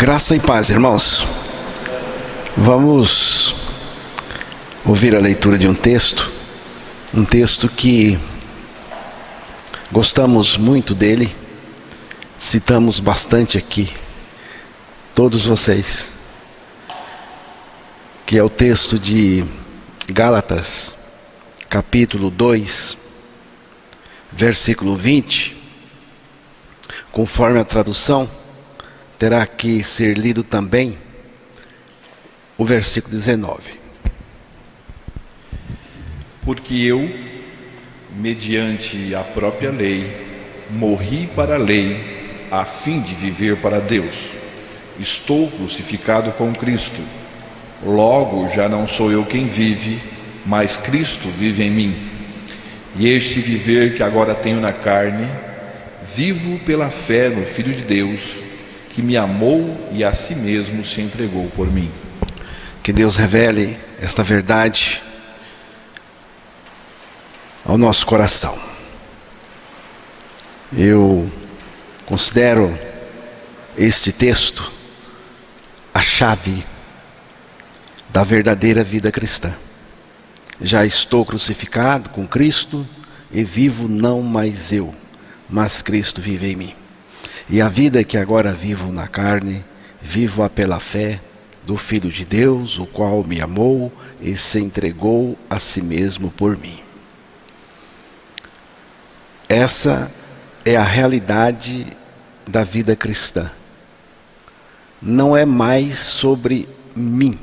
Graça e paz, irmãos. Vamos ouvir a leitura de um texto que gostamos muito dele, citamos bastante aqui, todos vocês, que é o texto de Gálatas, capítulo 2, versículo 20, conforme a tradução. Terá que ser lido também o versículo 19. Porque eu, mediante a própria lei, morri para a lei, a fim de viver para Deus. Estou crucificado com Cristo. Logo já não sou eu quem vive, mas Cristo vive em mim. E este viver que agora tenho na carne, vivo pela fé no Filho de Deus, que me amou e a si mesmo se entregou por mim. Que Deus revele esta verdade ao nosso coração. Eu considero este texto a chave da verdadeira vida cristã. Já estou crucificado com Cristo e vivo não mais eu, mas Cristo vive em mim. E a vida que agora vivo na carne, vivo-a pela fé do Filho de Deus, o qual me amou e se entregou a si mesmo por mim. Essa é a realidade da vida cristã. Não é mais sobre mim,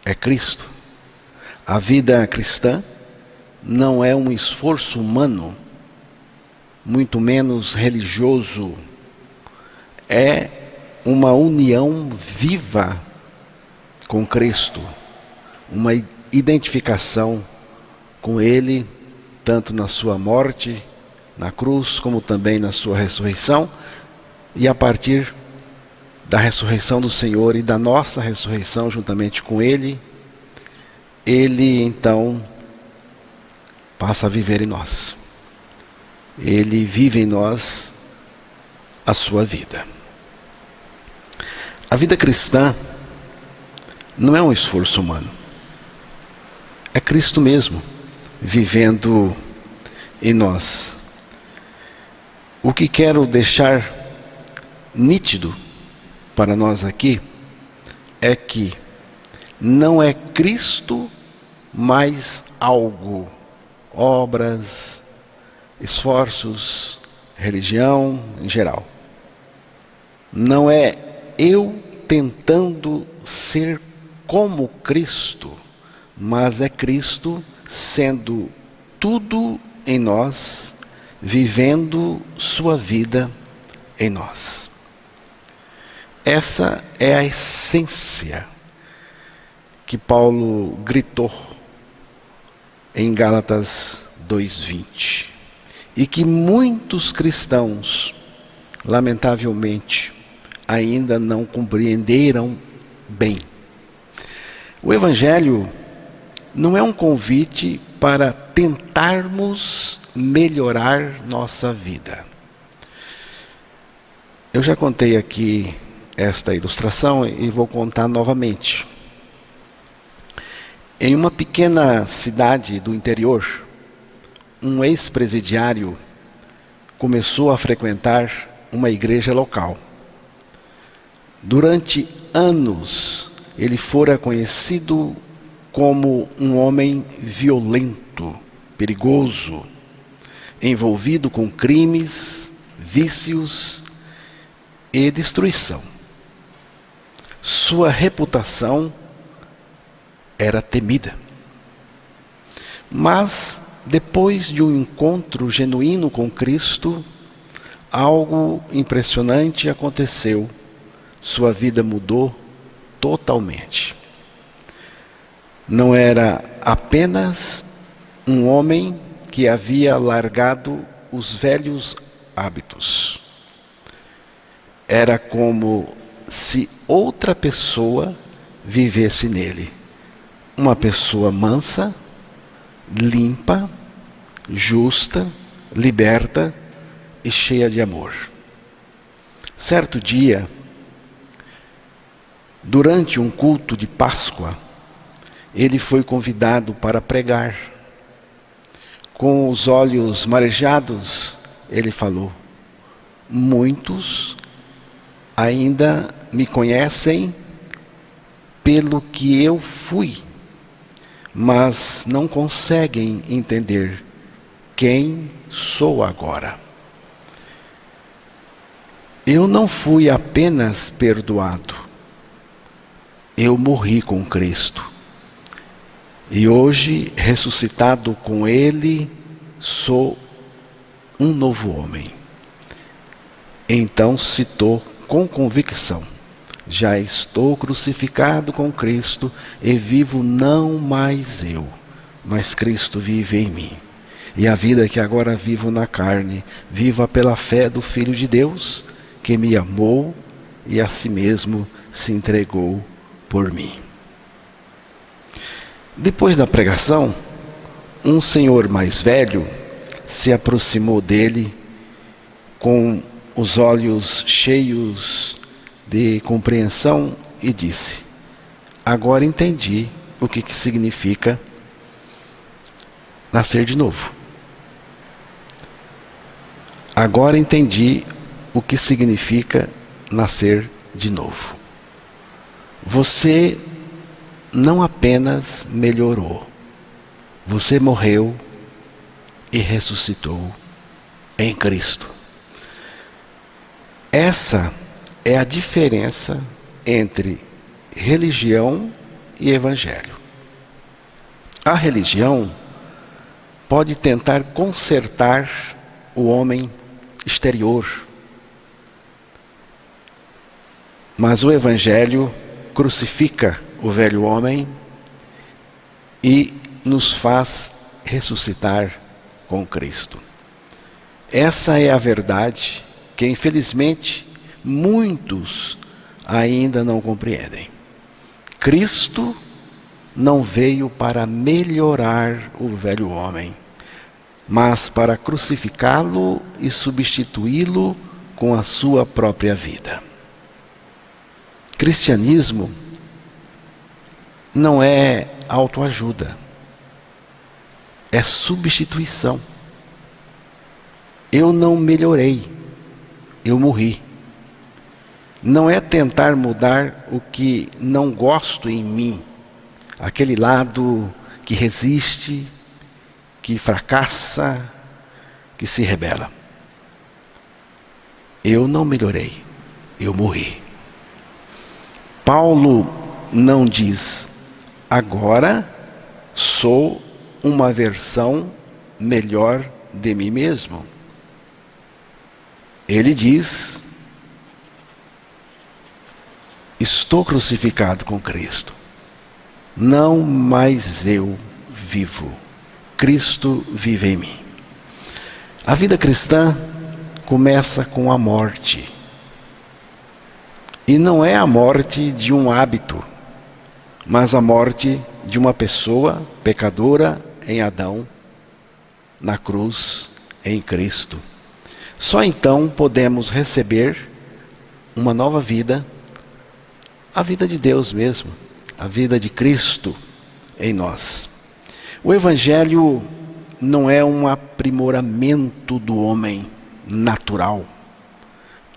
é Cristo. A vida cristã não é um esforço humano, muito menos religioso, é uma união viva com Cristo, uma identificação com Ele, tanto na sua morte, na cruz, como também na sua ressurreição, e a partir da ressurreição do Senhor e da nossa ressurreição juntamente com Ele, Ele então passa a viver em nós. Ele vive em nós a sua vida. A vida cristã não é um esforço humano. É Cristo mesmo vivendo em nós. O que quero deixar nítido para nós aqui é que não é Cristo mais algo, obras, esforços, religião em geral. Não é eu tentando ser como Cristo, mas é Cristo sendo tudo em nós, vivendo sua vida em nós. Essa é a essência que Paulo gritou em Gálatas 2:20. E que muitos cristãos, lamentavelmente, ainda não compreenderam bem. O Evangelho não é um convite para tentarmos melhorar nossa vida. Eu já contei aqui esta ilustração e vou contar novamente. Em uma pequena cidade do interior, um ex-presidiário começou a frequentar uma igreja local. Durante anos, ele fora conhecido como um homem violento, perigoso, envolvido com crimes, vícios e destruição. Sua reputação era temida. Mas depois de um encontro genuíno com Cristo, algo impressionante aconteceu. Sua vida mudou totalmente. Não era apenas um homem que havia largado os velhos hábitos. Era como se outra pessoa vivesse nele. Uma pessoa mansa, limpa, justa, liberta e cheia de amor. Certo dia, Durante um culto de Páscoa, ele foi convidado para pregar. Com os olhos marejados, ele falou: muitos ainda me conhecem pelo que eu fui, mas não conseguem entender quem sou agora. Eu não fui apenas perdoado, eu morri com Cristo. E hoje, ressuscitado com Ele, sou um novo homem. Então citou com convicção: já estou crucificado com Cristo e vivo não mais eu, mas Cristo vive em mim. E a vida que agora vivo na carne, viva pela fé do Filho de Deus, que me amou e a si mesmo se entregou por mim. Depois da pregação, um senhor mais velho se aproximou dele com os olhos cheios de compreensão e disse: agora entendi o que significa nascer de novo. Agora entendi o que significa nascer de novo. Você não apenas melhorou, você morreu e ressuscitou em Cristo. Essa é a diferença entre religião e evangelho. A religião pode tentar consertar o homem exterior, mas o evangelho crucifica o velho homem e nos faz ressuscitar com Cristo. Essa é a verdade que, infelizmente, muitos ainda não compreendem. Cristo não veio para melhorar o velho homem, mas para crucificá-lo e substituí-lo com a sua própria vida. Cristianismo não é autoajuda, é substituição. Eu não melhorei, eu morri. Não é tentar mudar o que não gosto em mim, aquele lado que resiste, que fracassa, que se rebela. Eu não melhorei, eu morri. Paulo não diz: agora sou uma versão melhor de mim mesmo. Ele diz: estou crucificado com Cristo. Não mais eu vivo, Cristo vive em mim. A vida cristã começa com a morte. E não é a morte de um hábito, mas a morte de uma pessoa pecadora em Adão, na cruz, em Cristo. Só então podemos receber uma nova vida, a vida de Deus mesmo, a vida de Cristo em nós. O Evangelho não é um aprimoramento do homem natural,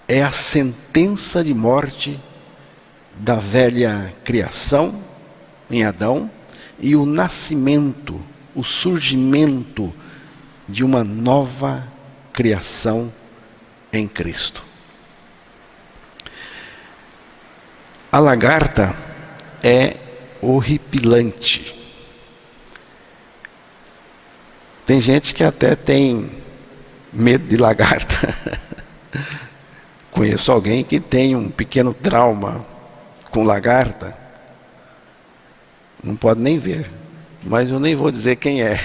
é a sentença de morte da velha criação em Adão e o nascimento, o surgimento de uma nova criação em Cristo. A lagarta é horripilante. Tem gente que até tem medo de lagarta. Conheço alguém que tem um pequeno trauma com lagarta. Não pode nem ver, mas eu nem vou dizer quem é.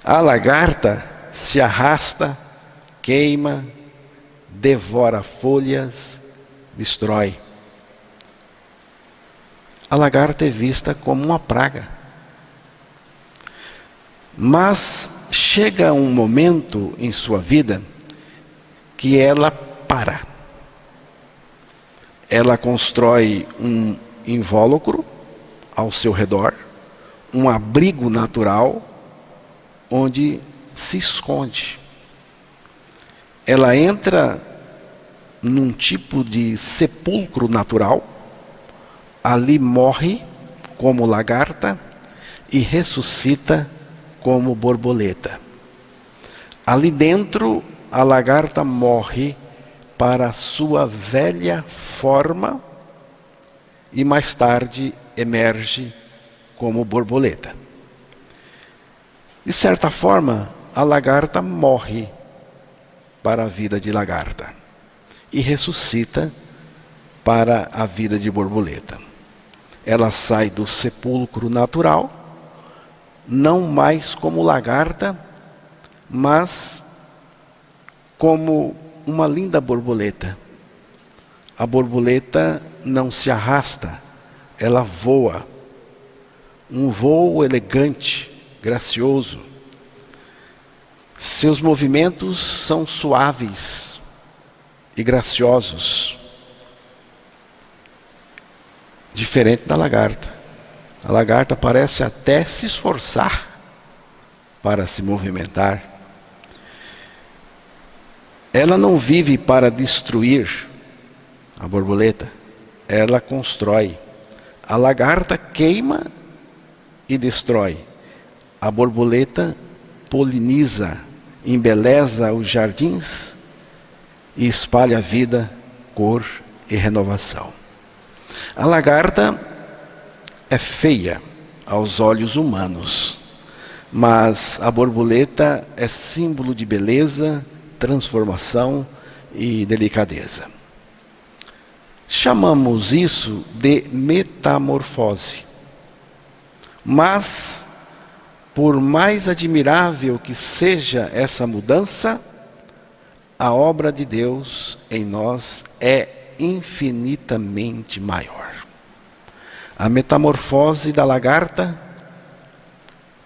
A lagarta se arrasta, queima, devora folhas, destrói. A lagarta é vista como uma praga. Mas chega um momento em sua vida que ela para. Ela constrói um invólucro ao seu redor, um abrigo natural onde se esconde. Ela entra num tipo de sepulcro natural, ali morre como lagarta e ressuscita como borboleta. Ali dentro, a lagarta morre para a sua velha forma e mais tarde emerge como borboleta. De certa forma, a lagarta morre para a vida de lagarta e ressuscita para a vida de borboleta. Ela sai do sepulcro natural, não mais como lagarta, mas como uma linda borboleta. A borboleta não se arrasta, ela voa. Um voo elegante, gracioso. Seus movimentos são suaves e graciosos. Diferente da lagarta. A lagarta parece até se esforçar para se movimentar. Ela não vive para destruir a borboleta, ela constrói. A lagarta queima e destrói. A borboleta poliniza, embeleza os jardins e espalha vida, cor e renovação. A lagarta é feia aos olhos humanos, mas a borboleta é símbolo de beleza, transformação e delicadeza. Chamamos isso de metamorfose. Mas, por mais admirável que seja essa mudança, a obra de Deus em nós é infinitamente maior. A metamorfose da lagarta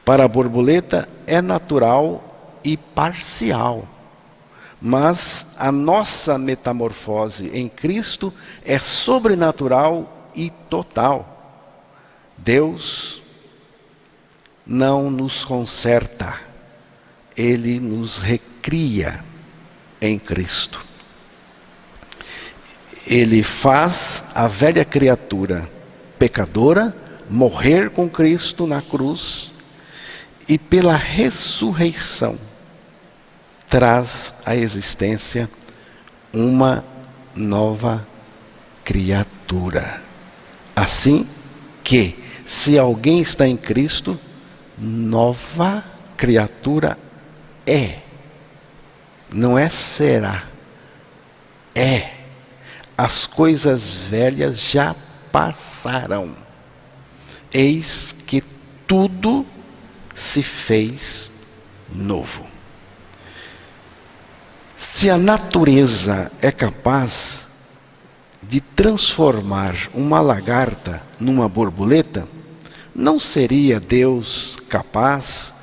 para a borboleta é natural e parcial. Mas a nossa metamorfose em Cristo é sobrenatural e total. Deus não nos conserta, Ele nos recria em Cristo. Ele faz a velha criatura pecadora morrer com Cristo na cruz e pela ressurreição traz à existência uma nova criatura. Assim que, se alguém está em Cristo, nova criatura é. Não é será. É. As coisas velhas já passaram. Eis que tudo se fez novo. Se a natureza é capaz de transformar uma lagarta numa borboleta, não seria Deus capaz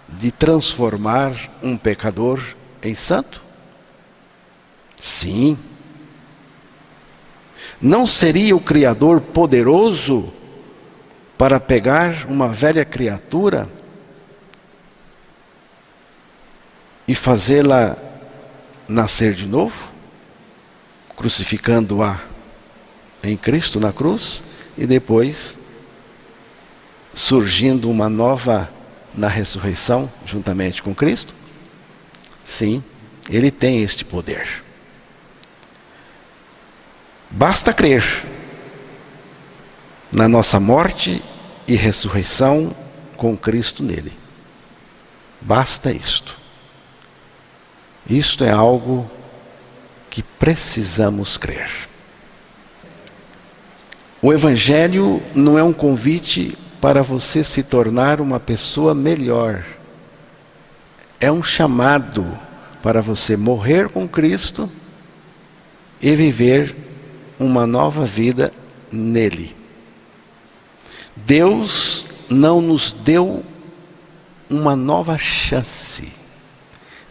de transformar um pecador em santo? Sim. Não seria o Criador poderoso para pegar uma velha criatura e fazê-la nascer de novo, crucificando-a em Cristo na cruz e depois surgindo uma nova na ressurreição juntamente com Cristo? Sim, Ele tem este poder. Basta crer na nossa morte e ressurreição com Cristo nele. Basta isto. Isto é algo que precisamos crer. O Evangelho não é um convite para você se tornar uma pessoa melhor. É um chamado para você morrer com Cristo e viver uma nova vida nele. Deus não nos deu uma nova chance.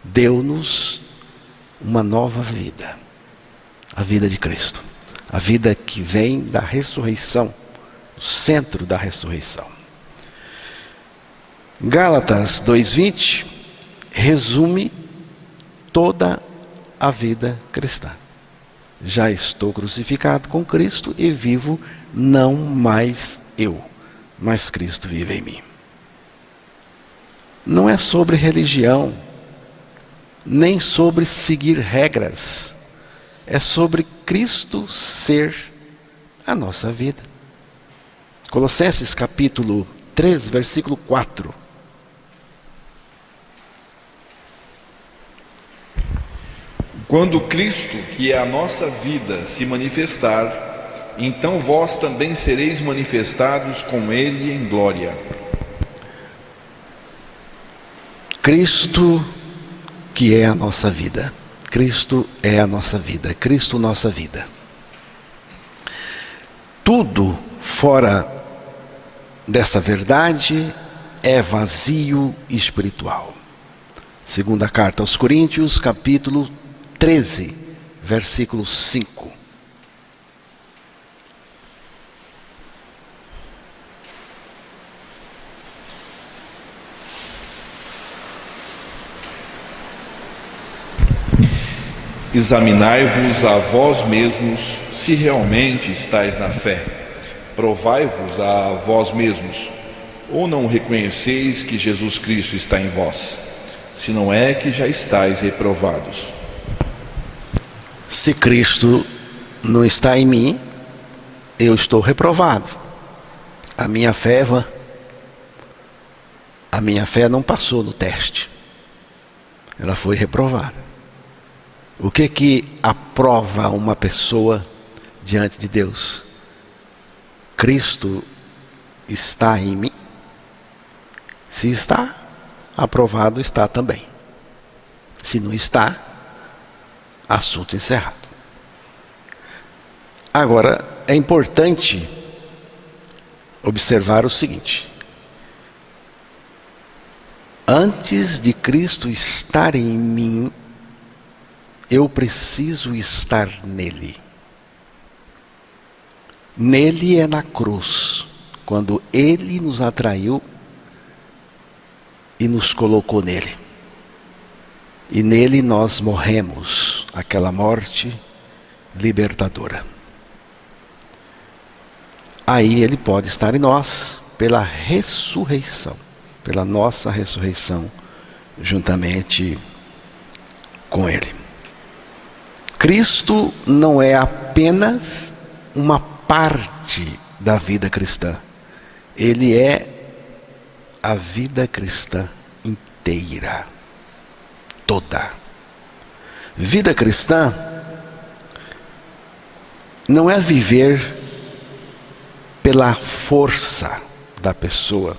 Deu-nos uma nova vida. A vida de Cristo. A vida que vem da ressurreição, o centro da ressurreição. Gálatas 2:20 resume toda a vida cristã. Já estou crucificado com Cristo e vivo não mais eu, mas Cristo vive em mim. Não é sobre religião, nem sobre seguir regras. É sobre Cristo ser a nossa vida. Colossenses capítulo 3, versículo 4. Quando Cristo, que é a nossa vida, se manifestar, então vós também sereis manifestados com Ele em glória. Cristo, que é a nossa vida. Cristo é a nossa vida. Cristo, nossa vida. Tudo fora dessa verdade é vazio espiritual. Segunda carta aos Coríntios, capítulo 13, versículo 5. Examinai-vos a vós mesmos se realmente estáis na fé. Provai-vos a vós mesmos, ou não reconheceis que Jesus Cristo está em vós, se não é que já estáis reprovados. Se Cristo não está em mim, eu estou reprovado. A minha fé não passou no teste. Ela foi reprovada. O que aprova uma pessoa diante de Deus? Cristo está em mim? Se está, aprovado está também. Se não está, assunto encerrado. Agora, é importante observar o seguinte: antes de Cristo estar em mim, eu preciso estar nele. Nele é na cruz, quando ele nos atraiu e nos colocou nele. E nele nós morremos, aquela morte libertadora. Aí ele pode estar em nós pela ressurreição, pela nossa ressurreição, juntamente com ele. Cristo não é apenas uma parte da vida cristã. Ele é a vida cristã inteira. Toda. Vida cristã não é viver pela força da pessoa,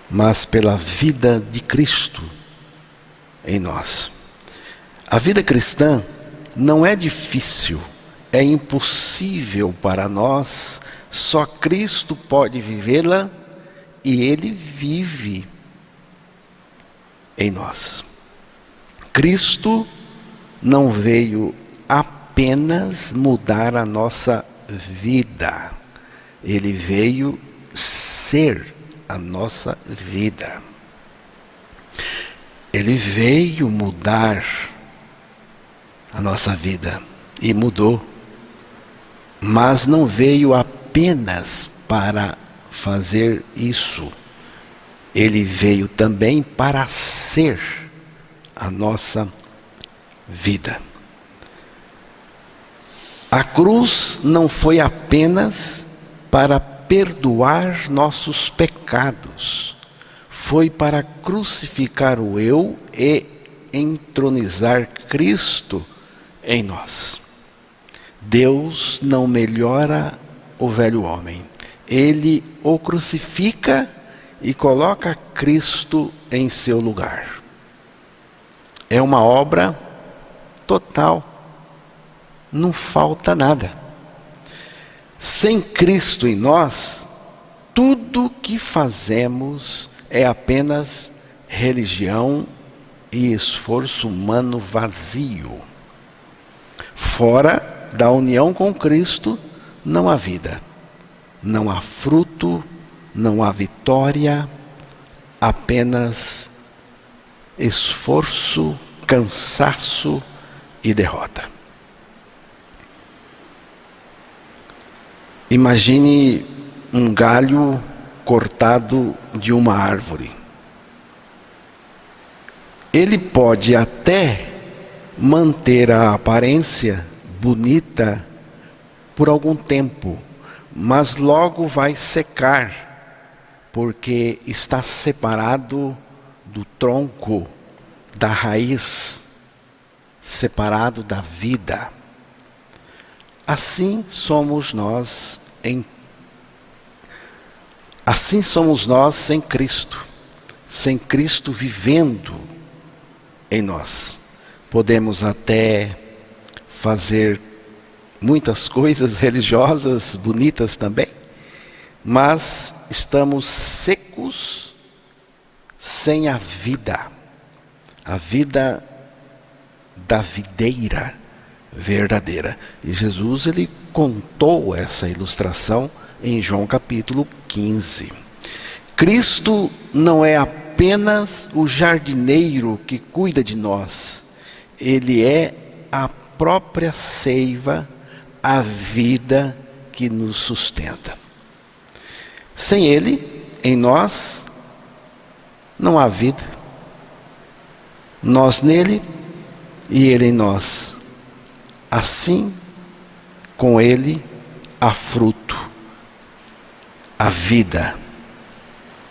mas pela vida de Cristo em nós. A vida cristã não é difícil, é impossível para nós, só Cristo pode vivê-la e Ele vive em nós. Cristo não veio apenas mudar a nossa vida, Ele veio ser a nossa vida. Ele veio mudar a nossa vida e mudou, mas não veio apenas para fazer isso. Ele veio também para ser a nossa vida. A cruz não foi apenas para perdoar nossos pecados, foi para crucificar o eu e entronizar Cristo em nós. Deus não melhora o velho homem, Ele o crucifica e coloca Cristo em seu lugar. É uma obra total, não falta nada. Sem Cristo em nós, tudo que fazemos é apenas religião e esforço humano vazio. Fora da união com Cristo, não há vida, não há fruto, não há vitória, apenas esforço, cansaço e derrota. Imagine um galho cortado de uma árvore. Ele pode até manter a aparência bonita por algum tempo, mas logo vai secar, porque está separado do tronco, da raiz, separado da vida. Assim somos nós sem Cristo, sem Cristo vivendo em nós. Podemos até fazer muitas coisas religiosas, bonitas também, mas estamos secos sem a vida da videira verdadeira. E Jesus, ele contou essa ilustração em João capítulo 15. Cristo não é apenas o jardineiro que cuida de nós, ele é a própria seiva, a vida que nos sustenta. Sem ele, em nós, não há vida. Nós nele e ele em nós. Assim, com ele, há fruto, a vida,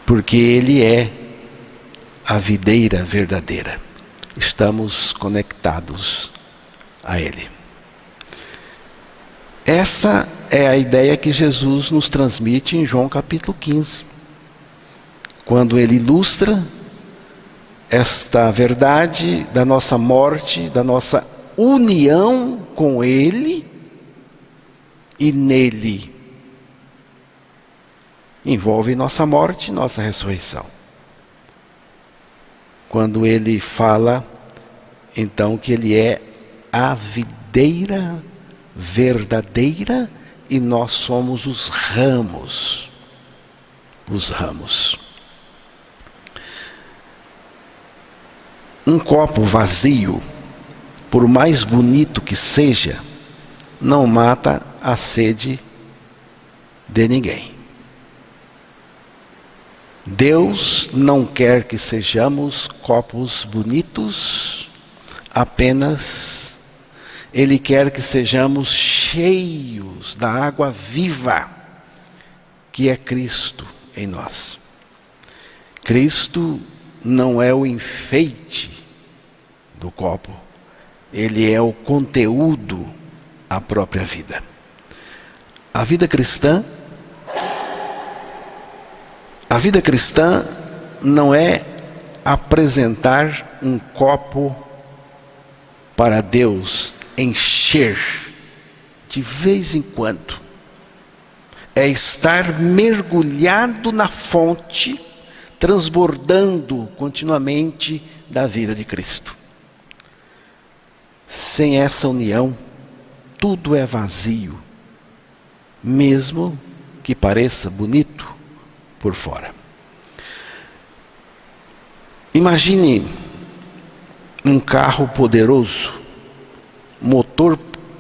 porque ele é a videira verdadeira. Estamos conectados a ele. Essa é a ideia que Jesus nos transmite em João capítulo 15, quando ele ilustra esta verdade da nossa morte, da nossa união com ele e nele. Envolve nossa morte, nossa ressurreição. Quando ele fala, então, que ele é a videira verdadeira e nós somos os ramos. Os ramos. Um copo vazio, por mais bonito que seja, não mata a sede de ninguém. Deus não quer que sejamos copos bonitos apenas. Ele quer que sejamos cheios da água viva, que é Cristo em nós. Cristo não é o enfeite do copo, ele é o conteúdo, a própria vida. A vida cristã não é apresentar um copo para Deus encher de vez em quando. É estar mergulhado na fonte, transbordando continuamente da vida de Cristo. Sem essa união, tudo é vazio, mesmo que pareça bonito por fora. Imagine um carro poderoso, motor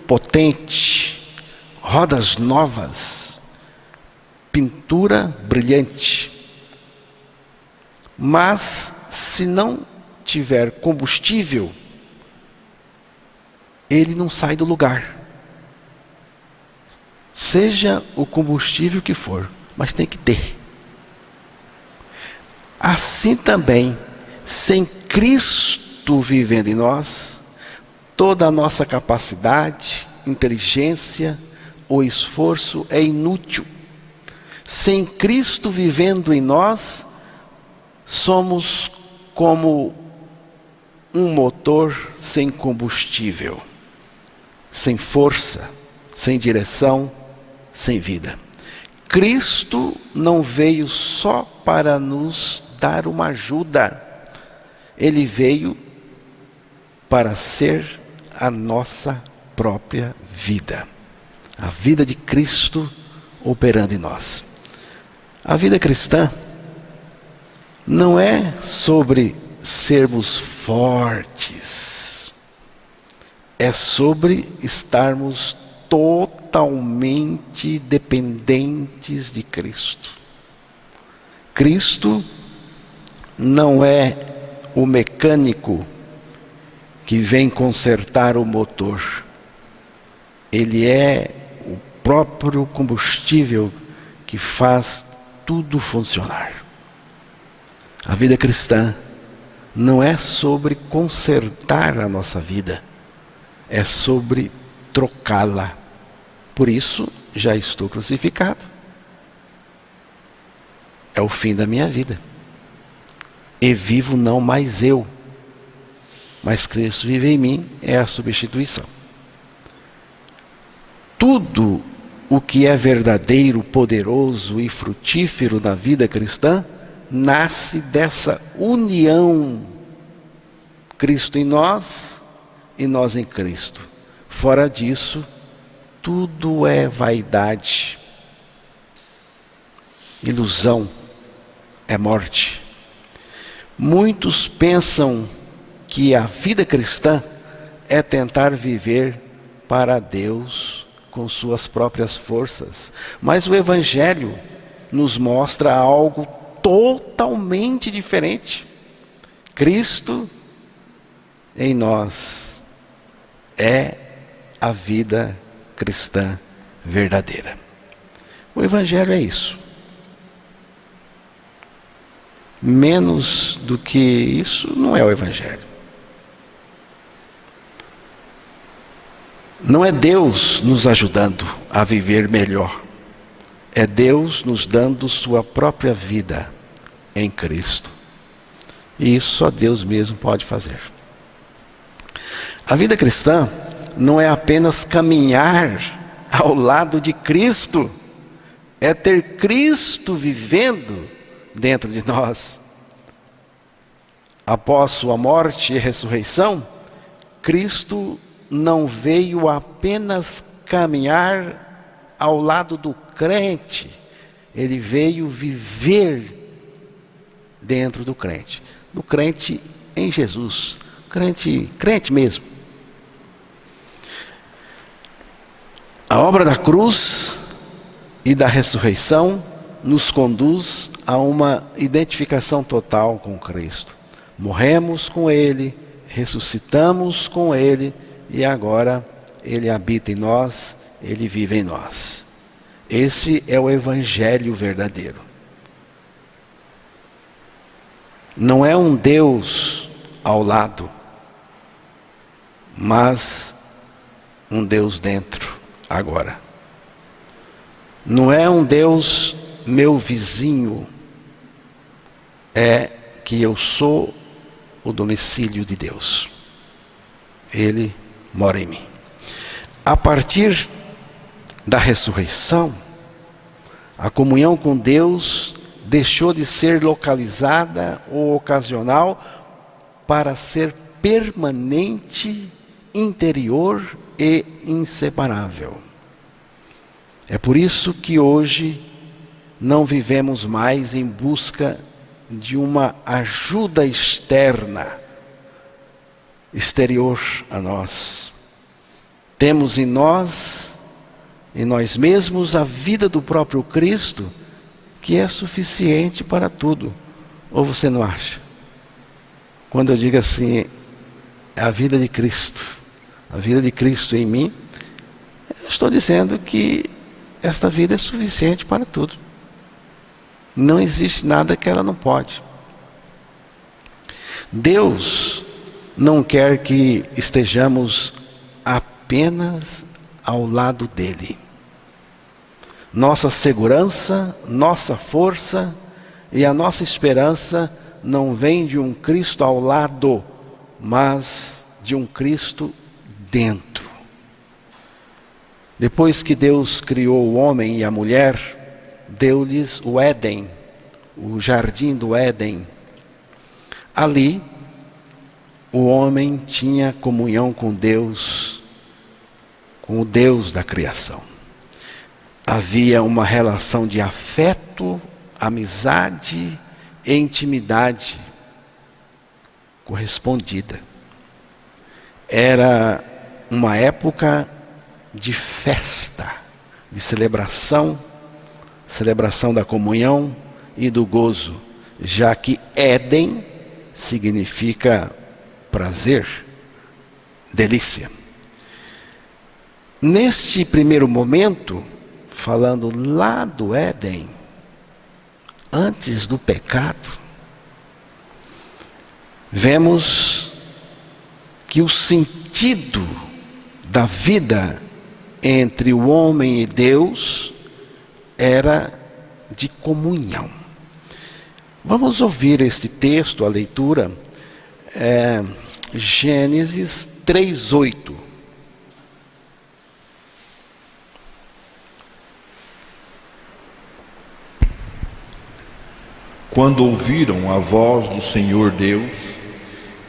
potente, rodas novas, pintura brilhante. Mas se não tiver combustível, ele não sai do lugar. Seja o combustível que for, mas tem que ter. Assim também, sem Cristo vivendo em nós, toda a nossa capacidade, inteligência ou esforço é inútil. Sem Cristo vivendo em nós, somos como um motor sem combustível, sem força, sem direção, sem vida. Cristo não veio só para nos dar uma ajuda, ele veio para ser a nossa própria vida. A vida de Cristo operando em nós. A vida cristã não é sobre sermos fortes. É sobre estarmos totalmente dependentes de Cristo. Cristo não é o mecânico que vem consertar o motor. Ele é o próprio combustível que faz tudo funcionar. A vida cristã não é sobre consertar a nossa vida, é sobre trocá-la. Por isso, já estou crucificado. É o fim da minha vida. E vivo não mais eu, mas Cristo vive em mim, é a substituição. Tudo o que é verdadeiro, poderoso e frutífero na vida cristã nasce dessa união. Cristo em nós e nós em Cristo. Fora disso, tudo é vaidade, ilusão, é morte. Muitos pensam que a vida cristã é tentar viver para Deus com suas próprias forças. Mas o Evangelho nos mostra algo totalmente diferente. Cristo em nós é a vida cristã verdadeira. O Evangelho é isso. Menos do que isso não é o Evangelho. Não é Deus nos ajudando a viver melhor. É Deus nos dando sua própria vida em Cristo. E isso só Deus mesmo pode fazer. A vida cristã não é apenas caminhar ao lado de Cristo. É ter Cristo vivendo dentro de nós. Após sua morte e ressurreição, Cristo não veio apenas caminhar ao lado do crente, ele veio viver dentro do crente em Jesus, crente mesmo. A obra da cruz e da ressurreição nos conduz a uma identificação total com Cristo. Morremos com Ele, ressuscitamos com Ele, e agora Ele habita em nós, Ele vive em nós. Esse é o Evangelho verdadeiro. Não é um Deus ao lado, mas um Deus dentro, agora. Não é um Deus meu vizinho, é que eu sou o domicílio de Deus. Ele mora em mim. A partir da ressurreição, a comunhão com Deus deixou de ser localizada ou ocasional para ser permanente, interior e inseparável. É por isso que hoje não vivemos mais em busca de uma ajuda externa, exterior a nós. Temos em nós mesmos, a vida do próprio Cristo, que é suficiente para tudo. Ou você não acha? Quando eu digo assim, a vida de Cristo em mim, eu estou dizendo que esta vida é suficiente para tudo. Não existe nada que ela não pode. Deus não quer que estejamos apenas ao lado dele. Nossa segurança, nossa força e a nossa esperança não vem de um Cristo ao lado, mas de um Cristo dentro. Depois que Deus criou o homem e a mulher, deu-lhes o Éden, o jardim do Éden. Ali, o homem tinha comunhão com Deus, com o Deus da criação. Havia uma relação de afeto, amizade e intimidade correspondida. Era uma época de festa, de celebração da comunhão e do gozo, já que Éden significa prazer, delícia. Neste primeiro momento, falando lá do Éden, antes do pecado, vemos que o sentido da vida entre o homem e Deus era de comunhão. Vamos ouvir este texto, a leitura, Gênesis 3:8. Quando ouviram a voz do Senhor Deus,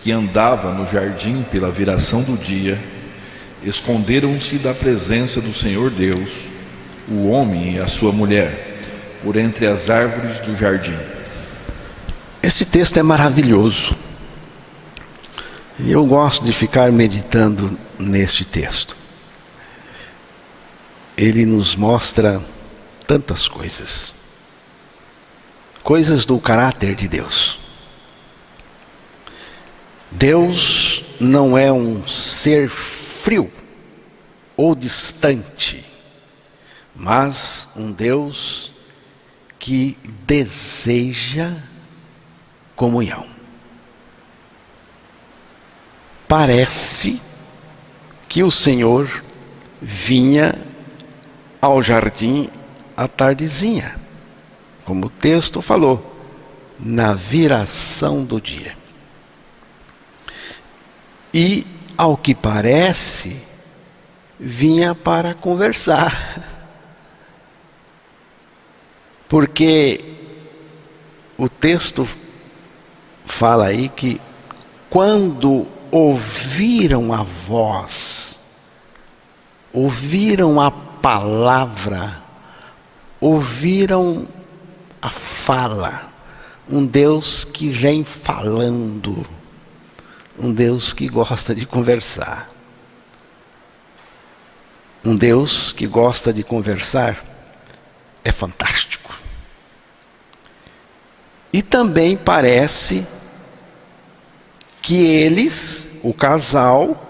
que andava no jardim pela viração do dia, esconderam-se da presença do Senhor Deus, o homem e a sua mulher, por entre as árvores do jardim. Esse texto é maravilhoso. E eu gosto de ficar meditando neste texto. Ele nos mostra tantas coisas. Coisas do caráter de Deus. Deus não é um ser frio ou distante, mas um Deus que deseja comunhão. Parece que o Senhor vinha ao jardim à tardezinha, como o texto falou, na viração do dia. E, ao que parece, vinha para conversar. Porque o texto fala aí que quando ouviram a voz, ouviram a palavra, ouviram a fala, um Deus que vem falando, um Deus que gosta de conversar. Um Deus que gosta de conversar é fantástico. E também parece que eles, o casal,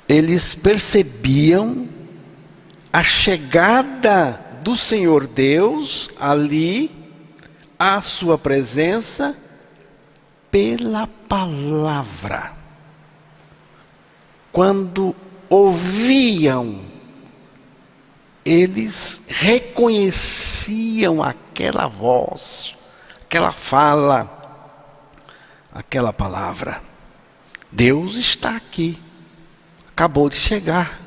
eles percebiam a chegada do Senhor Deus ali, à sua presença, pela palavra. Quando ouviam, eles reconheciam aquela voz, aquela fala, aquela palavra. Deus está aqui, acabou de chegar.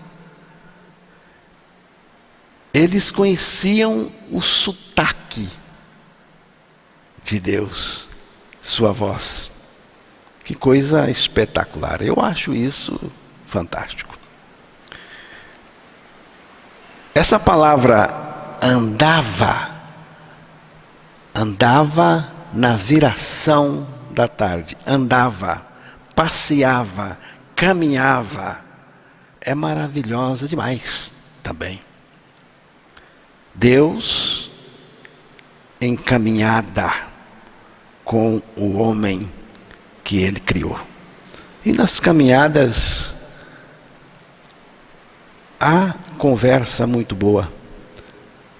Eles conheciam o sotaque de Deus, sua voz. Que coisa espetacular. Eu acho isso fantástico. Essa palavra andava na viração da tarde, andava, passeava, caminhava, é maravilhosa demais também. Deus em caminhada com o homem que Ele criou. E nas caminhadas há conversa muito boa,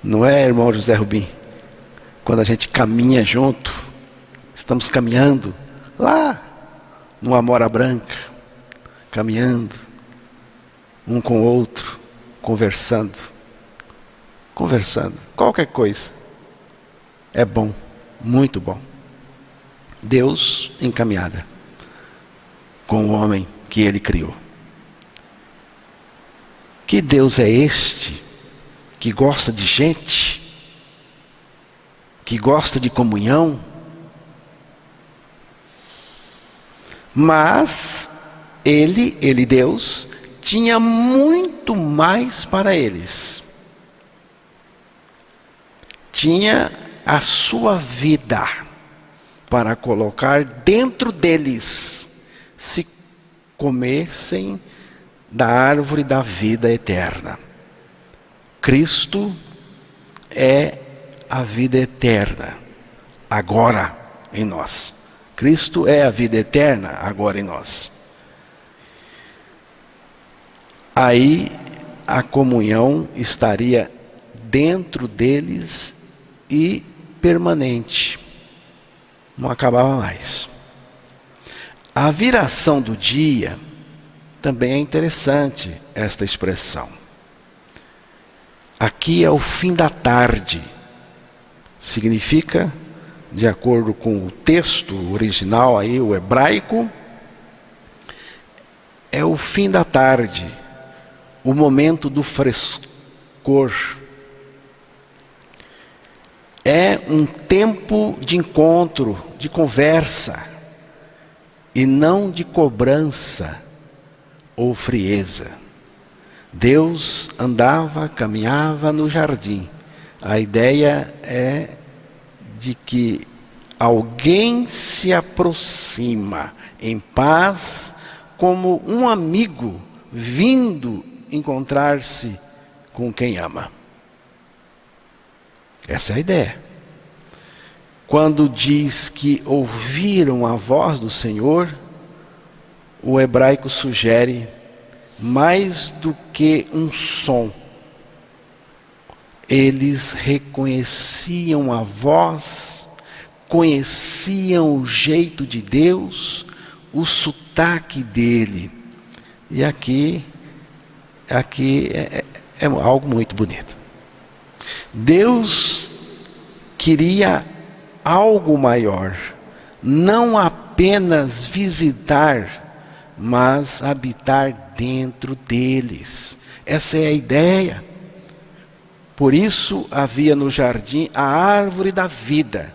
não é, irmão José Rubim? Quando a gente caminha junto, estamos caminhando lá no Amora Branca, caminhando um com o outro, conversando, qualquer coisa é bom, muito bom. Deus em caminhada com o homem que Ele criou. Que Deus é este que gosta de gente, que gosta de comunhão, mas Ele Deus, tinha muito mais para eles. Tinha a sua vida para colocar dentro deles, se comessem da árvore da vida eterna. Cristo é a vida eterna, agora em nós. Cristo é a vida eterna, agora em nós. Aí a comunhão estaria dentro deles e permanente. Não acabava mais. A viração do dia também é interessante, esta expressão. Aqui é o fim da tarde. Significa, de acordo com o texto original aí, o hebraico, é o fim da tarde, o momento do frescor. É um tempo de encontro, de conversa, e não de cobrança ou frieza. Deus andava, caminhava no jardim. A ideia é de que alguém se aproxima em paz, como um amigo vindo encontrar-se com quem ama. Essa é a ideia. Quando diz que ouviram a voz do Senhor, o hebraico sugere mais do que um som. Eles reconheciam a voz, conheciam o jeito de Deus, o sotaque dele. E aqui é algo muito bonito. Deus queria algo maior, não apenas visitar, mas habitar dentro deles. Essa é a ideia. Por isso havia no jardim a árvore da vida,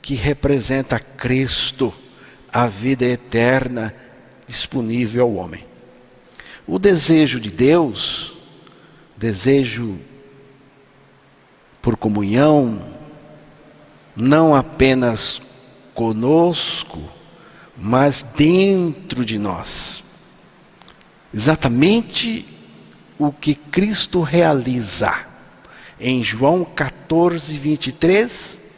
que representa Cristo, a vida eterna disponível ao homem. O desejo de Deus, desejo por comunhão, não apenas conosco, mas dentro de nós. Exatamente o que Cristo realiza em João 14, 23,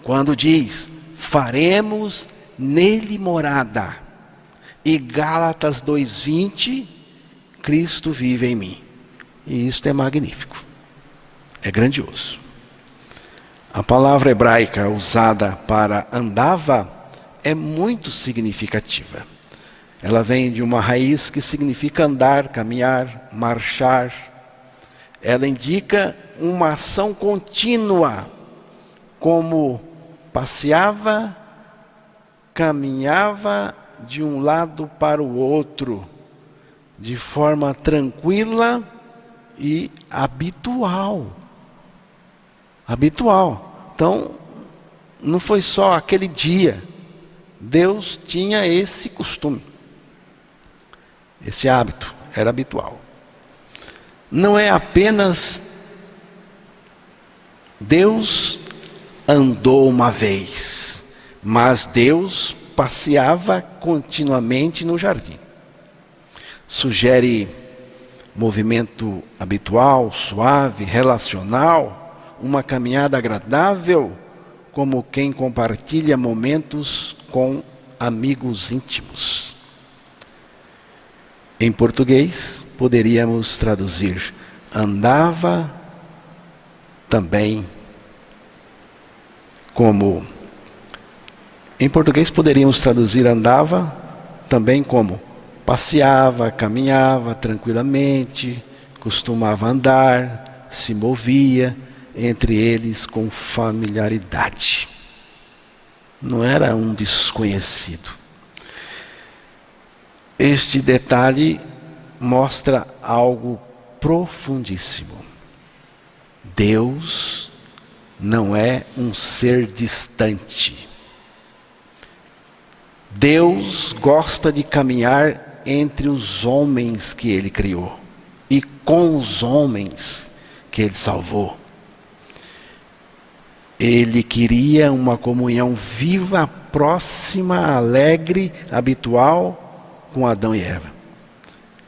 quando diz: faremos nele morada. E Gálatas 2:20, Cristo vive em mim. E isto é magnífico, é grandioso. A palavra hebraica usada para andava é muito significativa. Ela vem de uma raiz que significa andar, caminhar, marchar. Ela indica uma ação contínua, como passeava, caminhava de um lado para o outro, de forma tranquila e habitual. Habitual. Então, não foi só aquele dia. Deus tinha esse costume. Esse hábito era habitual. Não é apenas Deus andou uma vez, mas Deus passeava continuamente no jardim. Sugere movimento habitual, suave, relacional, uma caminhada agradável, como quem compartilha momentos com amigos íntimos. Em português, poderíamos traduzir: andava também como... Em português, poderíamos traduzir andava também como passeava, caminhava tranquilamente, costumava andar, se movia entre eles com familiaridade. Não era um desconhecido. Este detalhe mostra algo profundíssimo. Deus não é um ser distante. Deus gosta de caminhar entre os homens que ele criou e com os homens que ele salvou. Ele queria uma comunhão viva, próxima, alegre, habitual com Adão e Eva.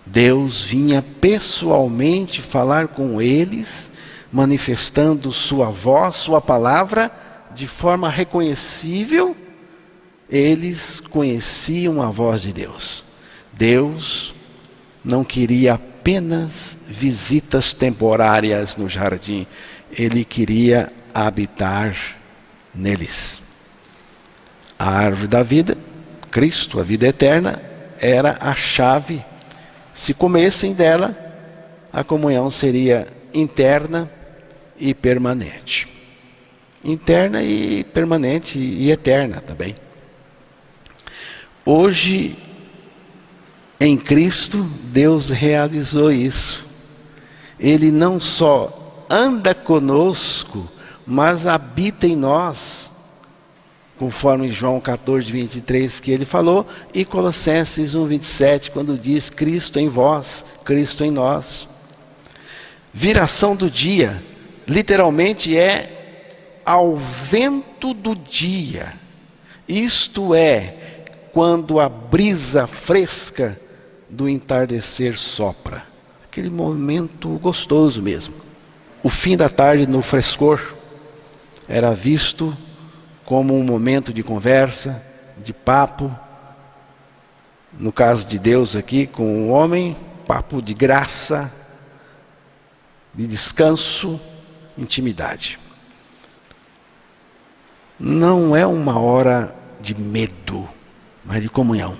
Deus vinha pessoalmente falar com eles, manifestando sua voz, sua palavra, de forma reconhecível. Eles conheciam a voz de Deus. Deus não queria apenas visitas temporárias no jardim. Ele queria habitar neles. A árvore da vida, Cristo, a vida eterna, era a chave. Se comessem dela, a comunhão seria interna e permanente. Interna e permanente e eterna também. Hoje, em Cristo, Deus realizou isso. Ele não só anda conosco, mas habita em nós, conforme João 14, 23, que ele falou, e Colossenses 1, 27, quando diz Cristo em vós, Cristo em nós. Viração do dia, literalmente é ao vento do dia. Isto é, quando a brisa fresca do entardecer sopra. Aquele momento gostoso mesmo. O fim da tarde no frescor era visto como um momento de conversa, de papo. No caso de Deus aqui com o homem, papo de graça, de descanso, intimidade. Não é uma hora de medo, mas de comunhão.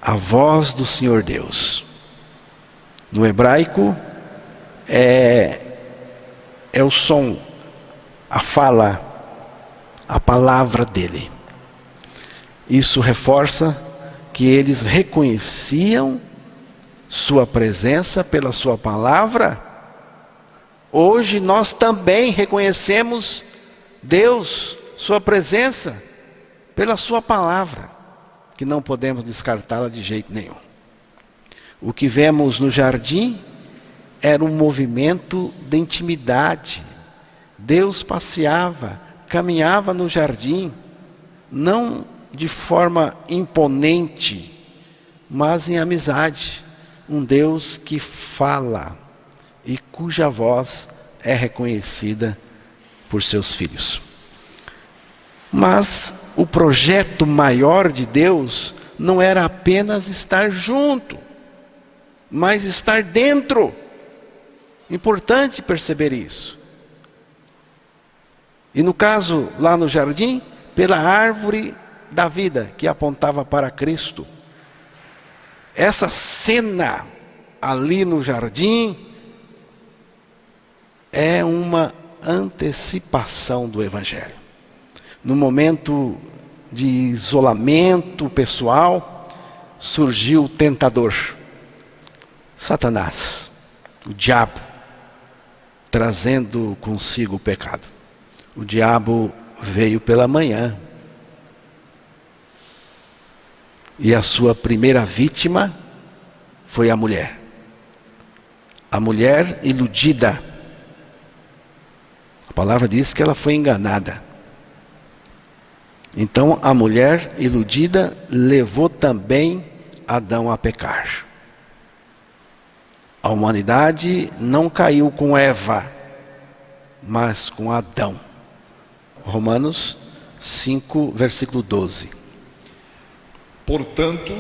A voz do Senhor Deus. No hebraico é o som, a fala, a palavra dele. Isso reforça que eles reconheciam sua presença pela sua palavra. Hoje nós também reconhecemos Deus, sua presença, pela sua palavra, que não podemos descartá-la de jeito nenhum. O que vemos no jardim era um movimento de intimidade. Deus passeava, caminhava no jardim, não de forma imponente, mas em amizade. Um Deus que fala e cuja voz é reconhecida por seus filhos. Mas o projeto maior de Deus não era apenas estar junto, mas estar dentro. Importante perceber isso. E no caso, lá no jardim, pela árvore da vida, que apontava para Cristo. Essa cena ali no jardim é uma antecipação do Evangelho. No momento de isolamento pessoal, surgiu o tentador, Satanás, o diabo, trazendo consigo o pecado. O diabo veio pela manhã. E a sua primeira vítima foi a mulher. A mulher iludida. A palavra diz que ela foi enganada. Então a mulher iludida levou também Adão a pecar. A humanidade não caiu com Eva, mas com Adão. Romanos 5, versículo 12. Portanto,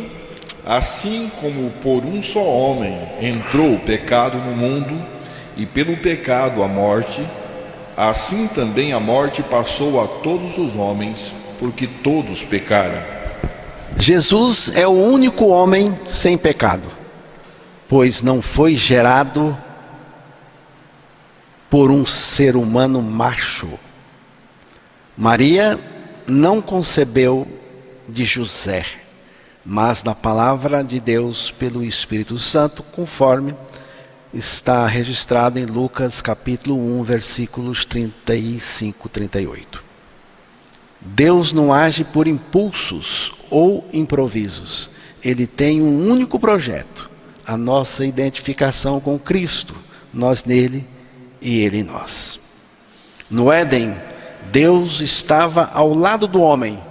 assim como por um só homem entrou o pecado no mundo, e pelo pecado a morte, assim também a morte passou a todos os homens, porque todos pecaram. Jesus é o único homem sem pecado, pois não foi gerado por um ser humano macho. Maria não concebeu de José, mas da palavra de Deus pelo Espírito Santo, conforme está registrado em Lucas capítulo 1, versículos 35 e 38. Deus não age por impulsos ou improvisos. Ele tem um único projeto: a nossa identificação com Cristo, nós nele e ele em nós. No Éden, Deus estava ao lado do homem,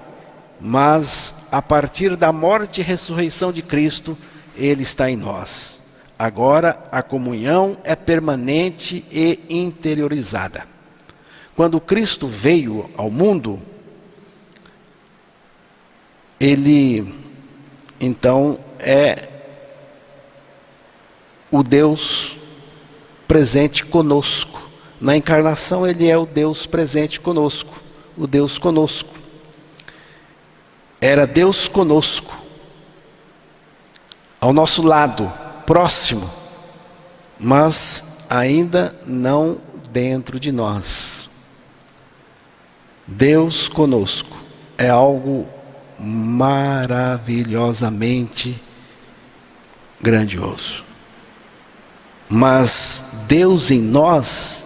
mas a partir da morte e ressurreição de Cristo, ele está em nós. Agora a comunhão é permanente e interiorizada. Quando Cristo veio ao mundo, ele então é o Deus presente conosco. Na encarnação ele é o Deus presente conosco, o Deus conosco. Era Deus conosco, ao nosso lado, próximo, mas ainda não dentro de nós. Deus conosco é algo maravilhosamente grandioso. Mas Deus em nós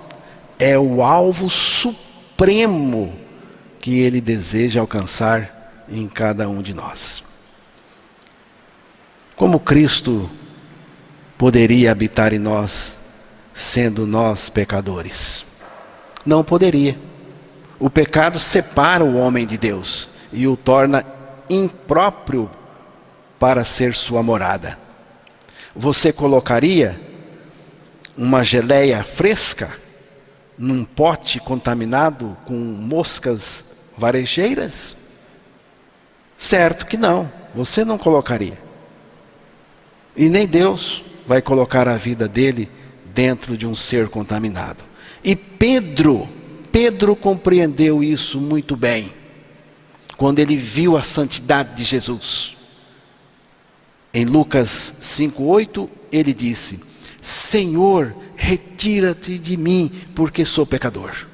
é o alvo supremo que Ele deseja alcançar em cada um de nós. Como Cristo poderia habitar em nós, sendo nós pecadores? Não poderia. O pecado separa o homem de Deus e o torna impróprio para ser sua morada. Você colocaria uma geleia fresca num pote contaminado com moscas varejeiras? Certo que não, você não colocaria. E nem Deus vai colocar a vida dele dentro de um ser contaminado. E Pedro compreendeu isso muito bem, quando ele viu a santidade de Jesus. Em Lucas 5:8, ele disse: Senhor, retira-te de mim, porque sou pecador.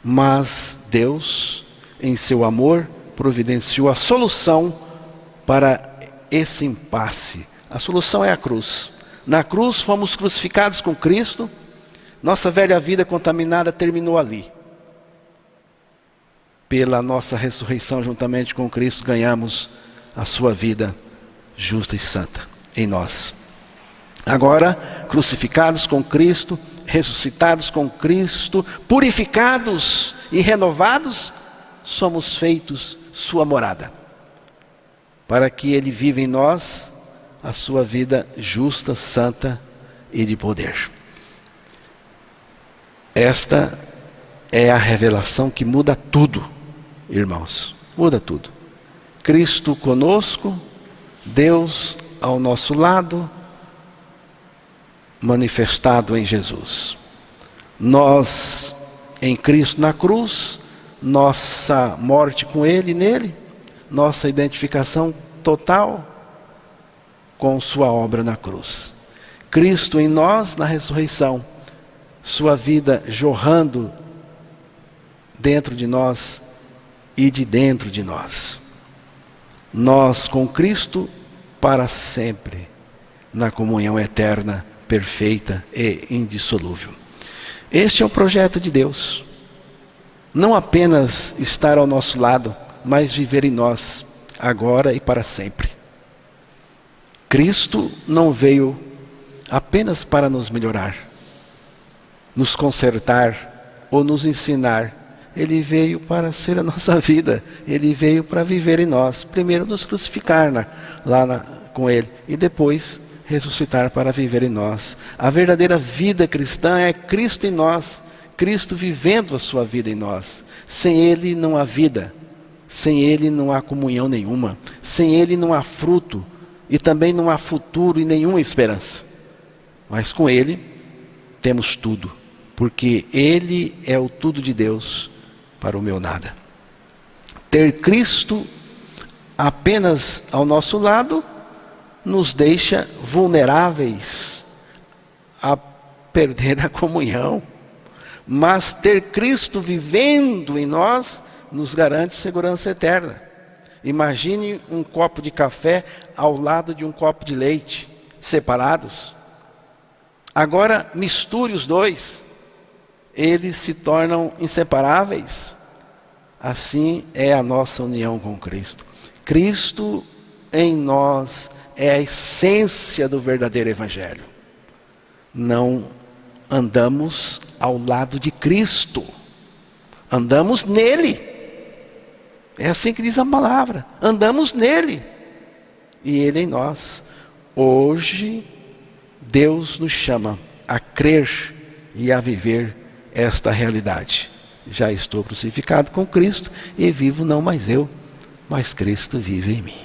Mas Deus, em seu amor, providenciou a solução para esse impasse. A solução é a cruz. Na cruz fomos crucificados com Cristo. Nossa velha vida contaminada terminou ali. Pela nossa ressurreição juntamente com Cristo, ganhamos a sua vida justa e santa em nós. Agora, crucificados com Cristo, ressuscitados com Cristo, purificados e renovados, somos feitos sua morada, para que Ele viva em nós a sua vida justa, santa e de poder. Esta é a revelação que muda tudo, irmãos, muda tudo. Cristo conosco, Deus ao nosso lado, manifestado em Jesus. Nós em Cristo na cruz, nossa morte com Ele e nele, nossa identificação total com sua obra na cruz. Cristo em nós na ressurreição, sua vida jorrando dentro de nós e de dentro de nós. Nós com Cristo para sempre, na comunhão eterna, perfeita e indissolúvel. Este é o projeto de Deus. Não apenas estar ao nosso lado, mas viver em nós, agora e para sempre. Cristo não veio apenas para nos melhorar, nos consertar ou nos ensinar. Ele veio para ser a nossa vida. Ele veio para viver em nós. Primeiro nos crucificar com Ele e depois ressuscitar para viver em nós. A verdadeira vida cristã é Cristo em nós, Cristo vivendo a sua vida em nós. Sem Ele não há vida, sem Ele não há comunhão nenhuma, sem Ele não há fruto e também não há futuro e nenhuma esperança. Mas com Ele temos tudo, porque Ele é o tudo de Deus para o meu nada. Ter Cristo apenas ao nosso lado nos deixa vulneráveis a perder a comunhão. Mas ter Cristo vivendo em nós nos garante segurança eterna. Imagine um copo de café ao lado de um copo de leite, separados. Agora misture os dois, eles se tornam inseparáveis. Assim é a nossa união com Cristo. Cristo em nós é a essência do verdadeiro evangelho. Não andamos ao lado de Cristo, andamos nele. É assim que diz a palavra, andamos nele e ele em nós. Hoje Deus nos chama a crer e a viver esta realidade. Já estou crucificado com Cristo e vivo não mais eu, mas Cristo vive em mim.